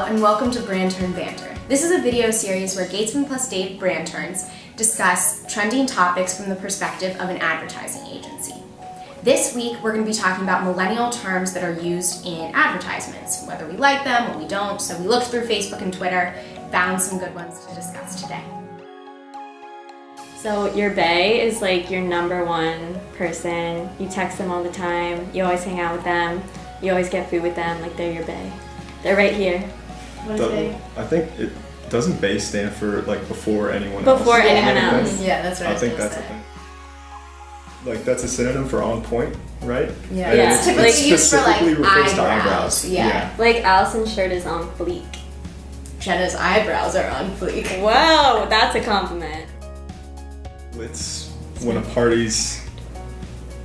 Hello and welcome to Brandtern Banter. This is a video series where Gatesman plus Dave Brandterns discuss trending topics from the perspective of an advertising agency. This week we're going to be talking about millennial terms that are used in advertisements, whether we like them or we don't. So we looked through Facebook and Twitter, found some good ones to discuss today. So your bae is like your number one person. You text them all the time. You always hang out with them. You always get food with them. Like they're your bae. They're right here. What is bae? I think it doesn't bae stand for like before anyone else. Before anyone else. Yeah, that's what I think that's the thing. Like that's a synonym for on point, right? Yeah, And it's typically it used for like specifically refers to eyebrows. Yeah. Like Allison's shirt is on fleek. Jenna's eyebrows are on fleek. Whoa, that's a compliment. It's when a party's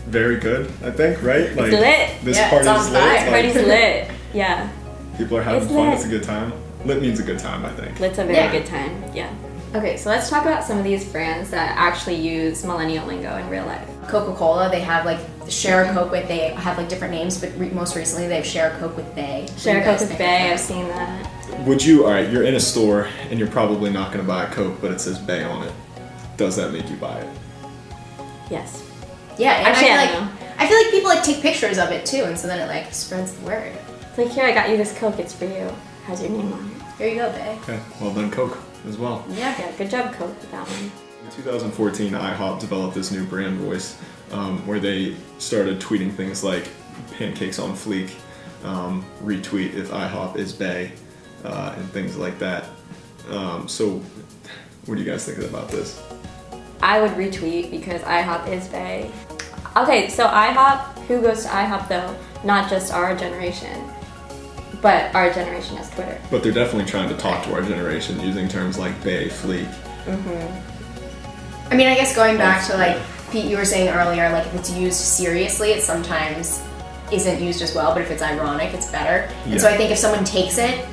very good, I think, right? Like lit. This Yeah, party's it's on lit. fire. Like, Party's lit. Yeah. people are having It's fun. lit. It's a good time. Lit means a good time, I think. Lit's a very Yeah. good time. Yeah. Okay, so let's talk about some of these brands that actually use millennial lingo in real life. Coca-Cola, they have like share a Coke with, they have like different names, but most recently they have share a Coke with bae. Share a Coke with think bae. of I've seen that. Would you? All right, you're in a store and you're probably not going to buy a Coke, but it says bae on it. Does that make you buy it? Yes. Yeah, and Actually, I I don't feel know. like I feel like people like take pictures of it too, and so then it like spreads the word. It's like, here, I got you this Coke. It's for you. Has your name on it. Here you go, bae. Okay, well then Coke as well. Yeah. Yeah, good job, Coke, with that one. In 2014, IHOP developed this new brand voice where they started tweeting things like pancakes on fleek, retweet if IHOP is bae, and things like that. So what do you guys think about this? I would retweet because IHOP is bae. Okay, so IHOP, who goes to IHOP though? Not just our generation, but our generation has Twitter. But they're definitely trying to talk to our generation using terms like bae, fleek. I mean, I guess going back to like Pete, you were saying earlier, like if it's used seriously, it sometimes isn't used as well, but if it's ironic, it's better. And so Yeah. I think if someone takes it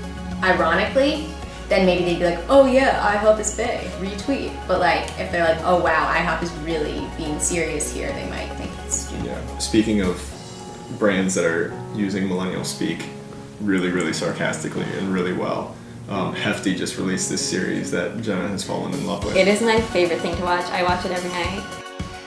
ironically, then maybe they'd be like, oh yeah, IHOP is bae, retweet. But like if they're like, oh wow, IHOP is really being serious here, they might think it's stupid. Yeah. Speaking of brands that are using millennial speak really sarcastically and really well, Hefty just released this series that Jenna has fallen in love with. It is my favorite thing to watch. I watch it every night.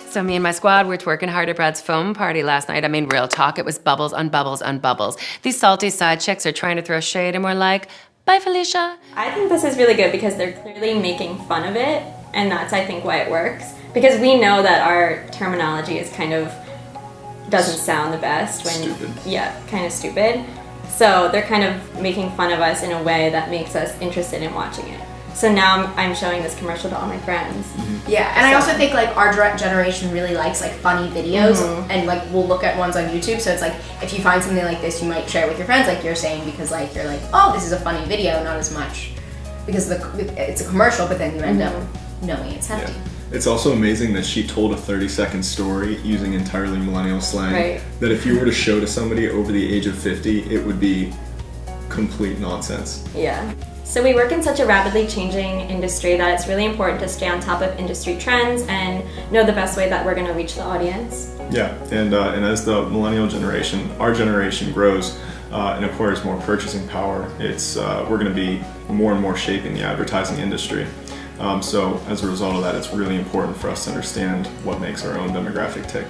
So me and my squad were working hard at Brad's foam party last night. I mean, real talk, it was bubbles on bubbles on bubbles. These salty side chicks are trying to throw shade and we're like, bye Felicia. I think this is really good because they're clearly making fun of it, and that's, I think, why it works. Because we know that our terminology is kind of, doesn't sound the best. Stupid. Yeah, kind of stupid. So they're kind of making fun of us in a way that makes us interested in watching it. So now I'm showing this commercial to all my friends. Yeah, and I also think like our generation really likes like funny videos, and like we'll look at ones on YouTube. So it's like if you find something like this, you might share it with your friends, like you're saying, because like you're like, oh, this is a funny video, not as much because it's a commercial, but then you end up knowing it's hefty. Yeah. It's also amazing that she told a 30-second story using entirely millennial slang. Right. That if you were to show to somebody over the age of 50, it would be complete nonsense. Yeah. So we work in such a rapidly changing industry that it's really important to stay on top of industry trends and know the best way that we're going to reach the audience. Yeah, and as the millennial generation, our generation grows and acquires more purchasing power, we're going to be more and more shaping the advertising industry. So as a result of that, it's really important for us to understand what makes our own demographic tick.